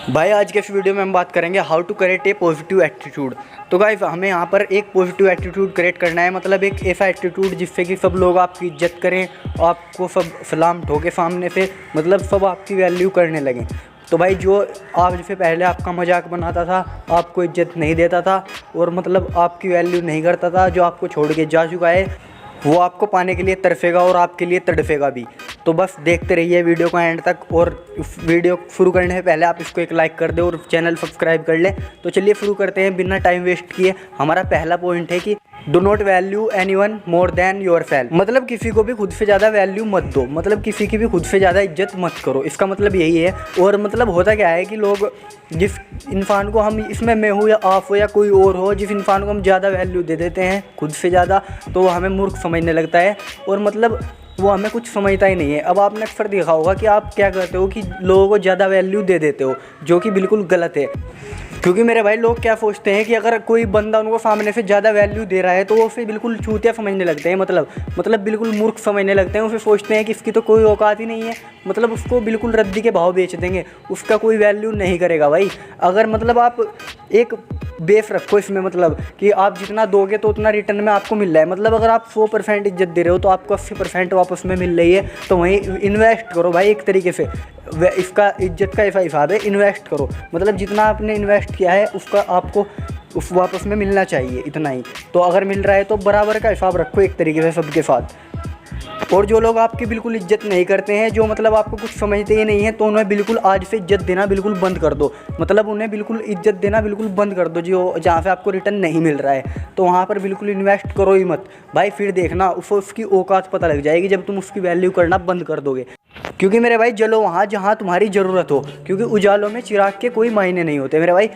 भाई आज के इस वीडियो में हम बात करेंगे how to create a positive attitude. तो गाइस हमें यहाँ पर एक पॉजिटिव एटीट्यूड क्रिएट करना है, मतलब एक ऐसा एटीट्यूड जिससे कि सब लोग आपकी इज्जत करें, आपको सब सलाम ठोके सामने से, मतलब सब आपकी वैल्यू करने लगें। तो भाई जो आप जैसे पहले आपका मजाक बनाता था, आपको इज्जत नहीं देता था और मतलब आपकी वैल्यू नहीं करता था, जो आपको छोड़ के जा चुका है वो आपको पाने के लिए तरफेगा और आपके लिए तड़फेगा भी। तो बस देखते रहिए वीडियो को एंड तक, और वीडियो शुरू करने से पहले आप इसको एक लाइक कर दें और चैनल सब्सक्राइब कर लें। तो चलिए शुरू करते हैं बिना टाइम वेस्ट किए। हमारा पहला पॉइंट है कि do not value anyone more than your self, मतलब किसी को भी खुद से ज़्यादा वैल्यू मत दो, मतलब किसी की भी खुद से ज़्यादा इज्जत मत करो, इसका मतलब यही है। और मतलब होता क्या है कि लोग जिस इंसान को हम, इसमें मैं हूँ या आप हो या कोई और हो, जिस इंसान को हम ज़्यादा वैल्यू दे देते हैं खुद से ज़्यादा, तो वो हमें मूर्ख समझने लगता है और मतलब वो हमें कुछ समझता ही नहीं है। अब आपने अक्सर देखा होगा कि आप क्या करते हो कि लोगों को ज़्यादा वैल्यू दे देते हो, जो कि बिल्कुल गलत है। क्योंकि मेरे भाई लोग क्या सोचते हैं कि अगर कोई बंदा उनको सामने से ज़्यादा वैल्यू दे रहा है तो वो उसे बिल्कुल चूतिया समझने लगते हैं, मतलब बिल्कुल मूर्ख समझने लगते हैं। उसे सोचते हैं कि इसकी तो कोई औकात ही नहीं है, मतलब उसको बिल्कुल रद्दी के भाव बेच देंगे, उसका कोई वैल्यू नहीं करेगा भाई। अगर मतलब आप एक बेस रखो इसमें, मतलब कि आप जितना दोगे तो उतना रिटर्न में आपको मिल रहा है। मतलब अगर आप 100% इज्जत दे रहे हो तो आपको 80% वापस में मिल रही है, तो वहीं इन्वेस्ट करो भाई एक तरीके से। इसका इज्जत का ऐसा हिसाब है, इन्वेस्ट करो, मतलब जितना आपने इन्वेस्ट किया है उसका आपको उस वापस में मिलना चाहिए, इतना ही। तो अगर मिल रहा है तो बराबर का हिसाब रखो एक तरीके से सबके साथ। और जो लोग आपकी बिल्कुल इज्जत नहीं करते हैं, जो मतलब आपको कुछ समझते ही नहीं है, तो उन्हें बिल्कुल आज से इज्जत देना बिल्कुल बंद कर दो, मतलब उन्हें बिल्कुल इज्जत देना बिल्कुल बंद कर दो। जो जहाँ से आपको रिटर्न नहीं मिल रहा है तो वहाँ पर बिल्कुल इन्वेस्ट करो ही मत भाई। फिर देखना उसकी औकात पता लग जाएगी जब तुम उसकी वैल्यू करना बंद कर दोगे। क्योंकि मेरे भाई जलो वहाँ जहाँ तुम्हारी ज़रूरत हो, क्योंकि उजालों में चिराग के कोई मायने नहीं होते मेरे भाई,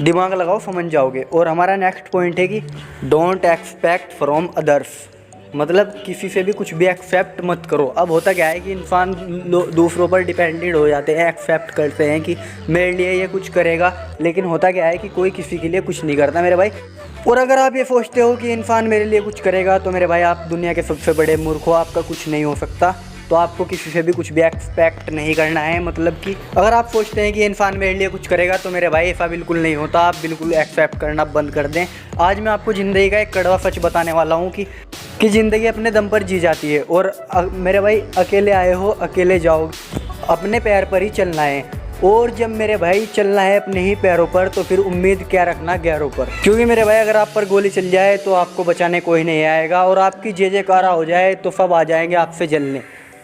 दिमाग लगाओ समझ जाओगे। और हमारा नेक्स्ट पॉइंट है कि डोंट एक्सपेक्ट फ्रॉम अदर्स, मतलब किसी से भी कुछ भी एक्सेप्ट मत करो। अब होता क्या है कि इंसान दूसरों पर डिपेंडेंट हो जाते हैं, एक्सेप्ट करते हैं कि मेरे लिए ये कुछ करेगा, लेकिन होता क्या है कि कोई किसी के लिए कुछ नहीं करता मेरे भाई। और अगर आप ये सोचते हो कि इंसान मेरे लिए कुछ करेगा तो मेरे भाई आप दुनिया के सबसे बड़े मूर्ख हो, आपका कुछ नहीं हो सकता। तो आपको किसी से भी कुछ भी एक्सपेक्ट नहीं करना है, मतलब कि अगर आप सोचते हैं कि इंसान मेरे लिए कुछ करेगा तो मेरे भाई ऐसा बिल्कुल नहीं होता, आप बिल्कुल एक्सेप्ट करना बंद कर दें। आज मैं आपको ज़िंदगी का एक कड़वा सच बताने वाला हूँ कि ज़िंदगी अपने दम पर जी जाती है। और मेरे भाई अकेले आए हो अकेले जाओ, अपने पैर पर ही चलना है। और जब मेरे भाई चलना है अपने ही पैरों पर, तो फिर उम्मीद क्या रखना गैरों पर। क्योंकि मेरे भाई अगर आप पर गोली चल जाए तो आपको बचाने कोई नहीं आएगा, और आपकी जय जयकारा हो जाए तो सब आ जाएंगे आपसे जलने।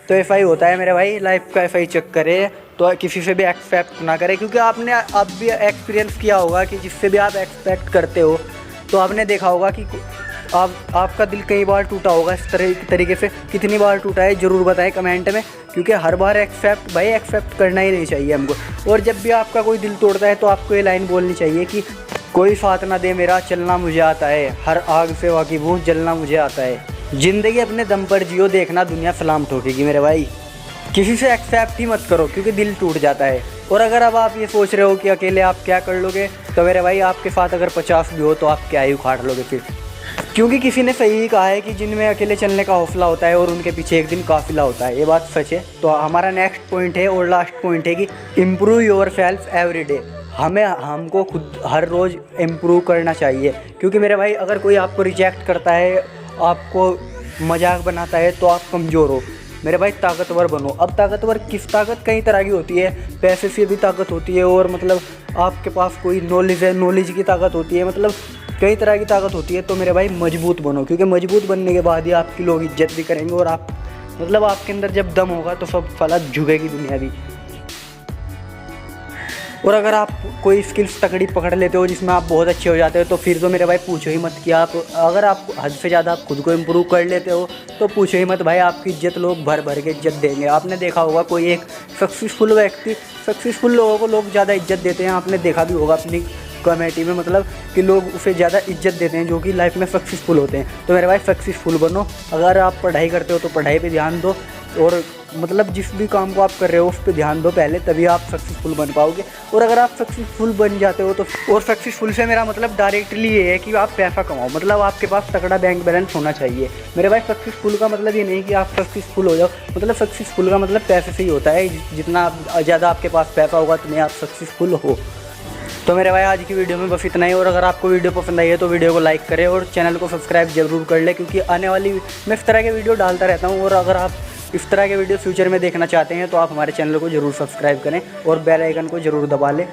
तो ऐसा ही होता है मेरे भाई, लाइफ का ऐसा ही चक्कर है। तो किसी से भी एक्सपेक्ट ना करें, क्योंकि आपने अब भी एक्सपीरियंस किया होगा कि जिससे भी आप एक्सपेक्ट करते हो तो आपने देखा होगा कि आपका दिल कई बार टूटा होगा इस तरीके से। कितनी बार टूटा है ज़रूर बताएं कमेंट में, क्योंकि हर बार एक्सेप्ट करना ही नहीं चाहिए हमको। और जब भी आपका कोई दिल तोड़ता है तो आपको ये लाइन बोलनी चाहिए कि कोई साथ ना दे मेरा चलना मुझे आता है, हर आग से वाकिफ हूँ जलना मुझे आता है। ज़िंदगी अपने दम पर जियो, देखना दुनिया सलाम ठोकेगी मेरे भाई। किसी से एक्सेप्ट ही मत करो क्योंकि दिल टूट जाता है। और अगर अब आप ये सोच रहे हो कि अकेले आप क्या कर लोगे, तो मेरे भाई आपके साथ अगर 50 भी हो तो आप क्या ही उखाड़ लोगे फिर। क्योंकि किसी ने सही कहा है कि जिनमें अकेले चलने का हौसला होता है और उनके पीछे एक दिन काफिला होता है, ये बात सच है। तो हमारा नेक्स्ट पॉइंट है और लास्ट पॉइंट है कि improve your self every day. हमको खुद हर रोज़ इम्प्रूव करना चाहिए। क्योंकि मेरे भाई अगर कोई आपको रिजेक्ट करता है, आपको मजाक बनाता है, तो आप कमज़ोर हो मेरे भाई, ताकतवर बनो। अब ताकतवर किस ताकत कई तरह की होती है, पैसे से भी ताकत होती है, और मतलब आपके पास कोई नॉलेज है, नॉलेज की ताकत होती है, मतलब कई तरह की ताकत होती है। तो मेरे भाई मजबूत बनो, क्योंकि मजबूत बनने के बाद ही आपकी लोग इज्जत भी करेंगे, और आप मतलब आपके अंदर जब दम होगा तो सब फला झुकेगी दुनिया भी। और अगर आप कोई स्किल्स तकड़ी पकड़ लेते हो जिसमें आप बहुत अच्छे हो जाते हो, तो फिर तो मेरे भाई पूछो ही मत कि आप, अगर आप हद से ज़्यादा आप खुद को इम्प्रूव कर लेते हो तो पूछो ही मत भाई, आपकी इज्जत लोग भर भर के इज्जत देंगे। आपने देखा होगा कोई एक सक्सेसफुल व्यक्ति, सक्सेसफुल लोगों को लोग ज़्यादा इज्जत देते हैं, आपने देखा भी होगा अपनी कमेटी में, मतलब कि लोग उसे ज़्यादा इज्जत देते हैं जो कि लाइफ में सक्सेसफुल होते हैं। तो मेरे भाई सक्सेसफुल बनो। अगर आप पढ़ाई करते हो तो पढ़ाई पे ध्यान दो, और मतलब जिस भी काम को आप कर रहे हो उस पर ध्यान दो पहले, तभी आप सक्सेसफुल बन पाओगे। और अगर आप सक्सेसफुल बन जाते हो तो, और सक्सेसफुल से मेरा मतलब डायरेक्टली ये है कि आप पैसा कमाओ, मतलब आपके पास तगड़ा बैंक बैलेंस होना चाहिए मेरे भाई। सक्सेसफुल का मतलब ये नहीं कि आप सक्सेसफुल हो जाओ, मतलब सक्सेसफुल का मतलब पैसे से ही होता है। जितना ज़्यादा आपके पास पैसा होगा उतने आप सक्सेसफुल हो। तो मेरे भाई आज की वीडियो में बस इतना ही। और अगर आपको वीडियो पसंद आई है तो वीडियो को लाइक करें और चैनल को सब्सक्राइब जरूर कर ले, क्योंकि आने वाली मैं इस तरह के वीडियो डालता रहता हूँ। और अगर आप इस तरह के वीडियो फ्यूचर में देखना चाहते हैं तो आप हमारे चैनल को ज़रूर सब्सक्राइब करें और बेल आइकन को ज़रूर दबा लें।